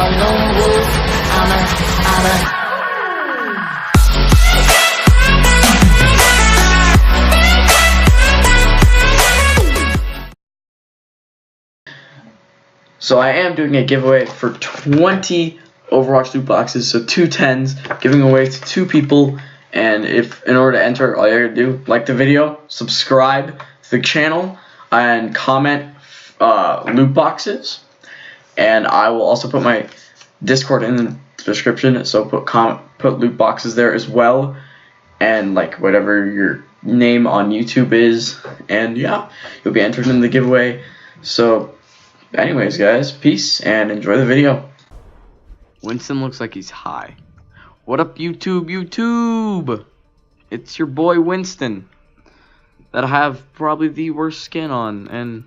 a lone wolf. I'm a So I am doing a giveaway for 20 Overwatch loot boxes, so 2 10s, giving away to 2 people. And if in order to enter, all you gotta do, like the video, subscribe to the channel, and comment loot boxes. And I will also put my Discord in the description, so put loot boxes there as well, and like whatever your name on YouTube is, and yeah, you'll be entered in the giveaway. So anyways, guys, peace and enjoy the video. Winston looks like he's high. What up, YouTube? It's your boy Winston that I have probably the worst skin on and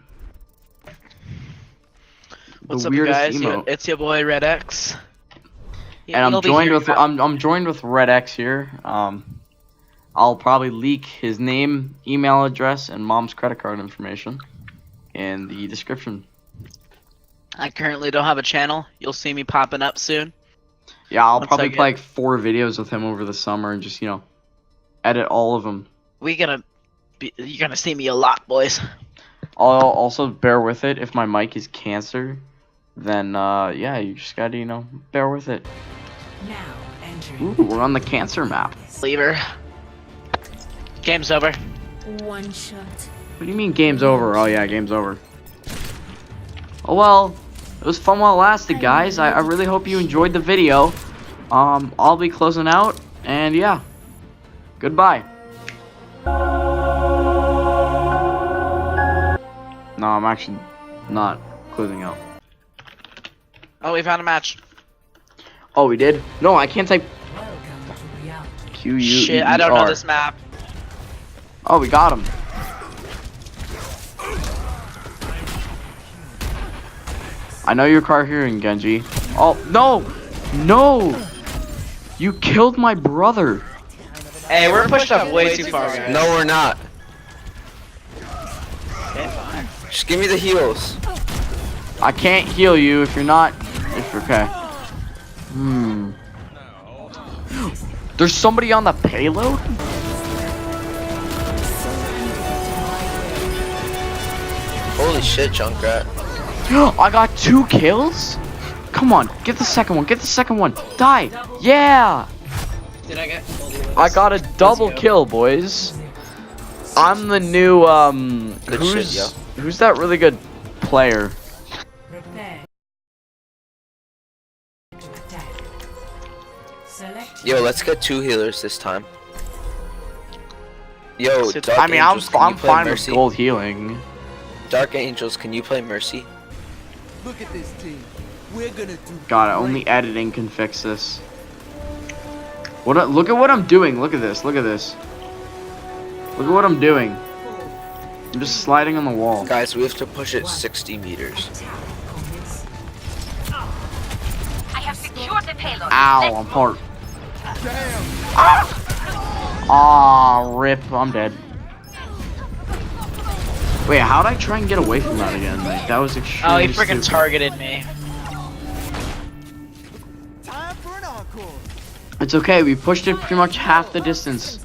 what's up, guys? It's your boy Red X. And I'm joined with Red X here. I'll probably leak his name, email address, and mom's credit card information in the description. I currently don't have a channel. You'll see me popping up soon. Yeah, I'll probably play like 4 videos with him over the summer and just, you know, edit all of them. You're gonna see me a lot, boys. I'll also bear with it. If my mic is cancer, then yeah, you just gotta, you know, bear with it. Now entering. Ooh, we're on the cancer map. Lever. Game's over. One shot. What do you mean game's over? Oh yeah, game's over. Oh well, it was fun while it lasted, guys. I really hope you enjoyed the video. I'll be closing out, and yeah, goodbye. No, I'm actually not closing out. Oh, we found a match. Oh, we did? No, I can't type Q-U-E-E-R. Shit, I don't know this map. Oh, we got him. I know your car hearing, Genji. Oh, no! No! You killed my brother. Hey, we're pushed up way too far, guys. No, we're not. Okay, fine. Just give me the heals. I can't heal you if you're not... okay. There's somebody on the payload? Holy shit, Junkrat. I got 2 kills? Come on, get the second one, get the second one. Die! Yeah! Did I get? I got a double kill, boys. I'm the new, who's that really good player? Prepare to attack. Select. Yo, let's get 2 healers this time. Yo, Dark I mean, Angels, I'm can you play fine with Mercy? gold healing. Dark Angels, can you play Mercy? Look at this team. We're gonna do. God, only editing can fix this. Look at what I'm doing. Look at this. Look at this. Look at what I'm doing. I'm just sliding on the wall. Guys, we have to push it 60 meters. I have secured the payload. Ow, I'm hurt. Ah, rip. I'm dead. Wait, how'd I try and get away from that again? Like, that was extremely Oh, he freaking stupid. targeted me. Time for an encore. It's okay, we pushed it pretty much half the distance.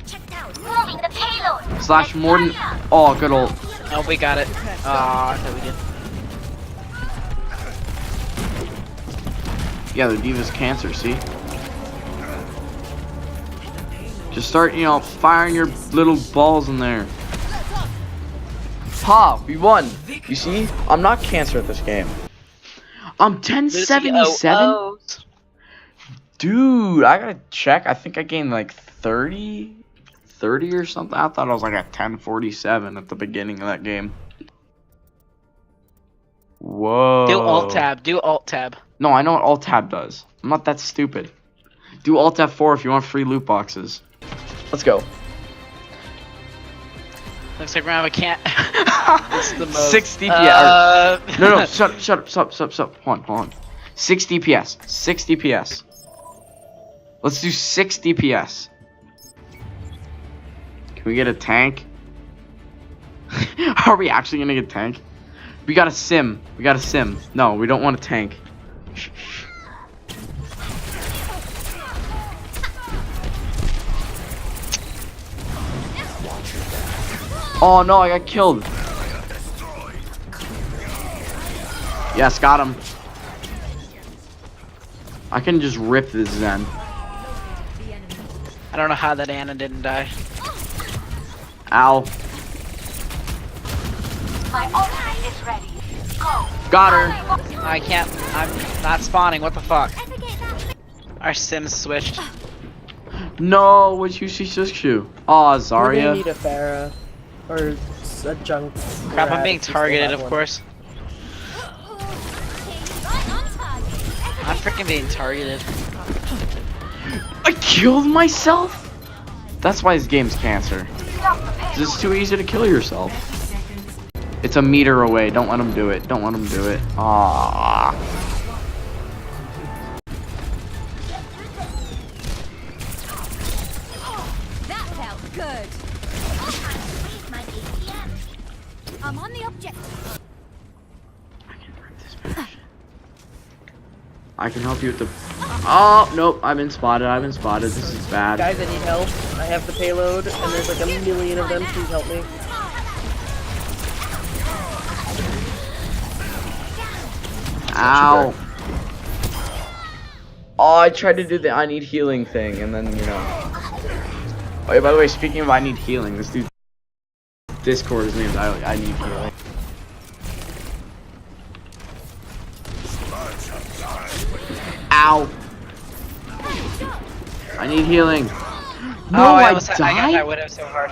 Moving the payload. Slash more than... Oh, good old... Oh, we got it. I thought we did. Yeah, the D.Va's cancer, see? Just start, you know, firing your little balls in there. Ha! We won! You see? I'm not cancer at this game. I'm 1077? Dude, I gotta check. I think I gained like 30 or something. I thought I was like at 1047 at the beginning of that game. Whoa. Do alt tab. Do alt tab. No, I know what alt tab does. I'm not that stupid. Do alt F4 if you want free loot boxes. Let's go. Looks like we're gonna have a can't. This is the most. 60 DPS. No, shut up. Hold on. 6 DPS. 6 DPS. Let's do 6 DPS. Can we get a tank? Are we actually gonna get a tank? We got a sim. No, we don't want a tank. Oh no, I got killed. Yes, got him. I can just rip this Zen. I don't know how that Anna didn't die. Ow. My ultimate is ready. Go. Got her. I can't. I'm not spawning. What the fuck? Our Sims switched. No, what you see you? Oh, We're gonna Zarya. need a Pharah or a junk. Crap, I'm rat being if we still targeted, have of one. course. I'm freaking being targeted. I killed myself? That's why this game's cancer. It's too easy to kill yourself. It's a meter away. Don't let him do it. Don't let him do it. Ah. That felt good. I'm on the object. I can help you with the... Oh, nope. I've been spotted. I've been spotted. This is bad. Guys, I need help. I have the payload, and there's like a million of them. Please help me. Ow. Oh, I tried to do the I need healing thing, and then, you know. Oh, yeah, by the way, speaking of I need healing, this dude Discord is named I need healing. Ow. I need healing. No, Oh, I I got that died? widow so hard.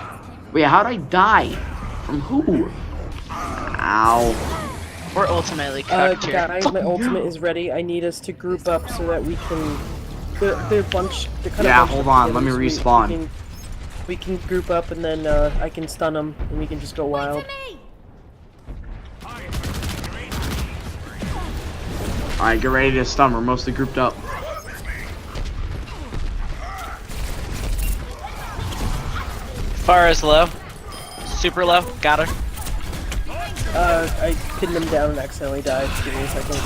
Wait, how'd I die? From who? Ow. We're ultimately cooked here. Guys, my ultimate is ready. I need us to group up so that we can. They're a bunch. They're kind Yeah, of hold on, let me respawn. We can group up and then I can stun them and we can just go wild. Alright, get ready to stun. We're mostly grouped up. Pharah's low. Super low. Got her. I pinned them down and accidentally died. Give me a second.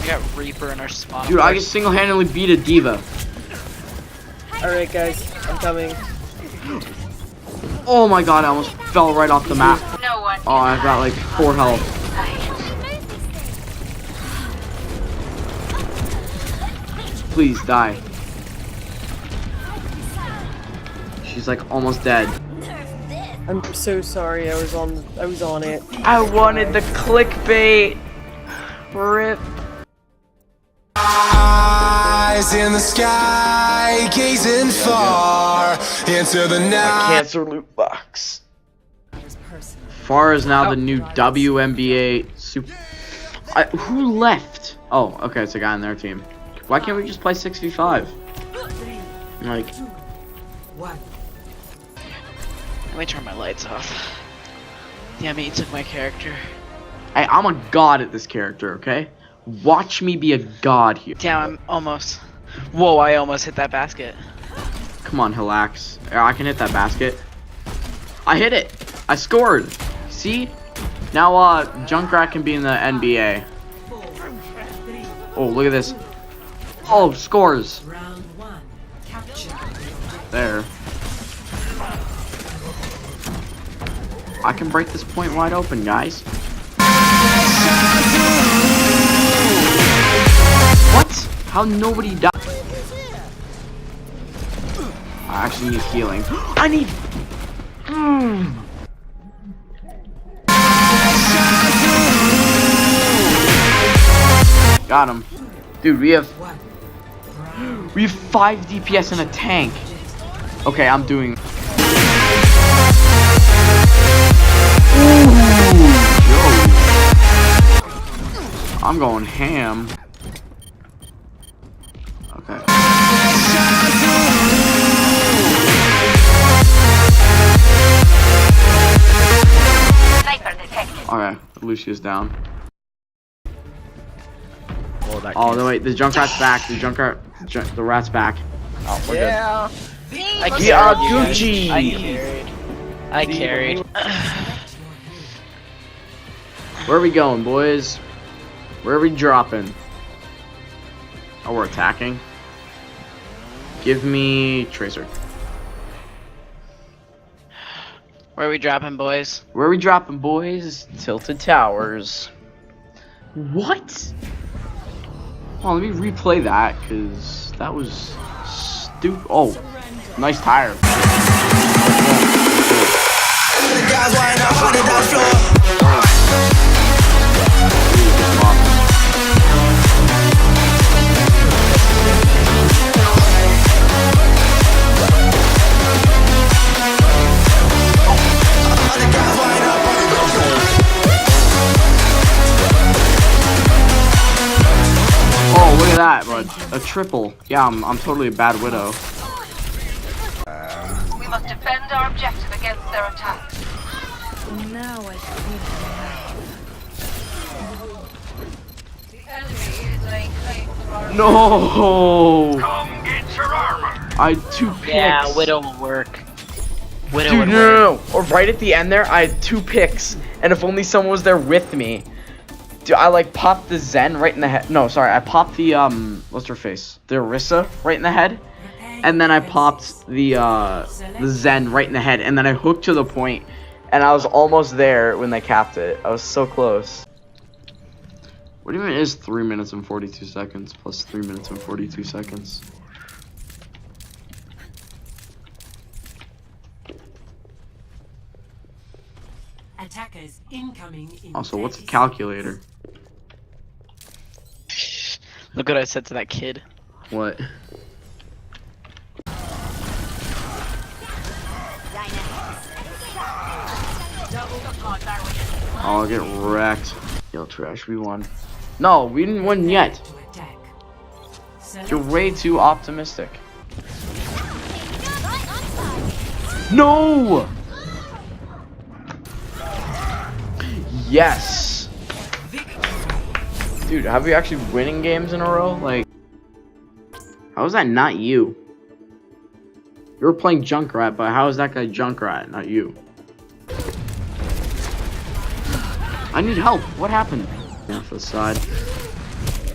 We got Reaper in our spawn. Dude, I can single-handedly beat a diva. Alright, guys, I'm coming. Oh my god, I almost fell right off the map. No one. Oh, I've got like 4 health. Please die. She's like almost dead. I'm so sorry. I was on it. I wanted the clickbait. Rip. Eyes in the sky, gazing far into the night. Cancer loot box. Pharah is now the new WNBA super. Who left? Oh, okay, it's a guy on their team. Why can't we just play 6v5? Like. Let me turn my lights off. Damn it, you took my character. Hey, I'm a god at this character, okay? Watch me be a god here. Damn, I'm almost. Whoa, I almost hit that basket. Come on, Hilax. I can hit that basket. I hit it. I scored. See? Now, Junkrat can be in the NBA. Oh, look at this. Oh, scores. Round one. Capture. There. I can break this point wide open, guys. What? How nobody died? I actually need healing. I need... Got him. Dude, we have 5 DPS in a tank. Okay, I'm doing... Ooh, yo. I'm going ham. Okay. Sniper detected. Okay, Lucia's down. Well, Oh no, wait, the Junkrat's back. The rat's back. Oh, we're Yeah. I carried We are you guys. Gucci. I carried. Where are we going, boys? Where are we dropping? Oh, we're attacking. Give me Tracer. Where are we dropping, boys? Where are we dropping, boys? Tilted Towers. What? Oh, let me replay that, because that was stupid. Oh, nice tire. Oh, look at that, bud. A triple. Yeah, I'm totally a bad widow. We must defend our objective against their attacks. Now I feel The enemy is laying claim to our No! Come get your armor. I had 2 picks. Yeah, Widow will work. Widow Dude, would no, work. no, no. Or right at the end there, I had 2 picks. And if only someone was there with me. Dude, I like popped the Zen right in the head. No, sorry, I popped the, what's her face? The Orisa right in the head. And then I popped the Zen right in the head. And then I hooked to the point. And I was almost there when they capped it. I was so close. What even is 3 minutes and 42 seconds plus 3 minutes and 42 seconds? Attackers incoming in Also, what's a 30 calculator? Look what I said to that kid. What? Oh, I'll get wrecked. Yo, trash, we won. No, we didn't win yet. to attack. Select You're way too optimistic. No! Yes! Dude, have we actually winning games in a row? Like, how is that not you? You were playing Junkrat, but how is that guy Junkrat, not you? I need help. What happened? Off the side.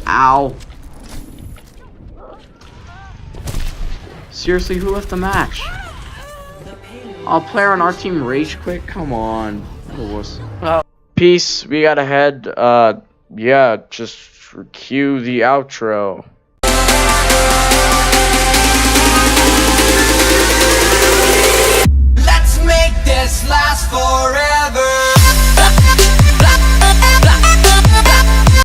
Ow. Seriously, who left the match? I'll play on our team rage quit. Come on. What a wuss. Peace. We gotta head. Yeah, just cue the outro. Let's make this last forever.